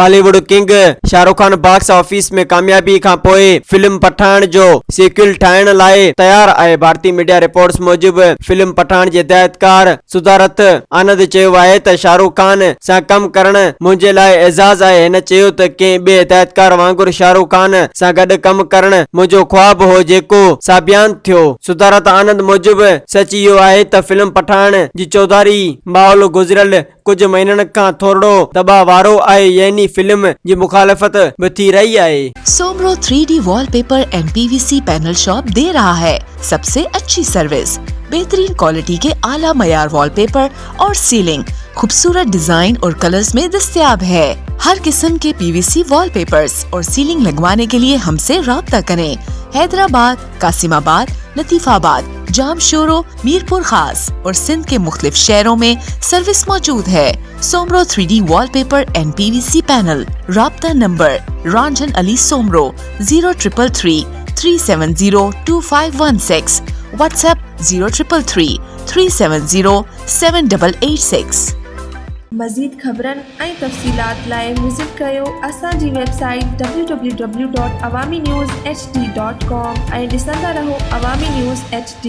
Bollywood king Shahrukh Khan box office में कामयाबी खां पोइ फिल्म पठान जो सीक्वल ठाहिण लाइ तैयार आहे। भारतीय मीडिया रिपोर्ट्स मूजिब फिल्म पठान जे हिदायतकार सुधारत आनंद चयो आहे त शाहरुख खान सां कम करण मुंहिंजे लाइ एजाज़ आहे। हिन चयो त कंहिं ॿिए हिदायतकार वांगुरु शाहरुख खान सां गॾु कम करण मुंहिंजो ख्वाब हो जेको साबियान थियो। सुधारत आनंद मूजिब सच इहो आहे त फिल्म पठान जी चौधारी माहौल गुज़िरियल कुछ महीननि खां थोरो दबाव वारो आहे, यानी फिल्म जी मुखालफत भी थी रही है। Soomro 3D wallpaper and PVC panel shop दे रहा है सबसे अच्छी सर्विस, बेहतरीन क्वालिटी के आला मयार वॉलपेपर और सीलिंग खूबसूरत डिजाइन और कलर्स में दस्तयाब है। हर किस्म के PVC वॉलपेपर्स और सीलिंग लगवाने के लिए हमसे राब्ता करें। हैदराबाद, कासिमाबाद, लतीफाबाद, जामशोरो, मीरपुर खास और सिंध के मुख्तलिफ शहरों में सर्विस मौजूद है। Soomro 3D wallpaper and PVC panel. राब्ता नंबर रंजन अली सोमरो 0333 370 2516, व्हाट्सएप 0333 370 7886। मज़ीद ख़बरनि ऐं तफ़सीलात लाइ विज़िट कयो असांजी वेबसाइट www.awamiNewsHD.com ऐं ॾिसंदा रहो अवामी न्यूज़ HD।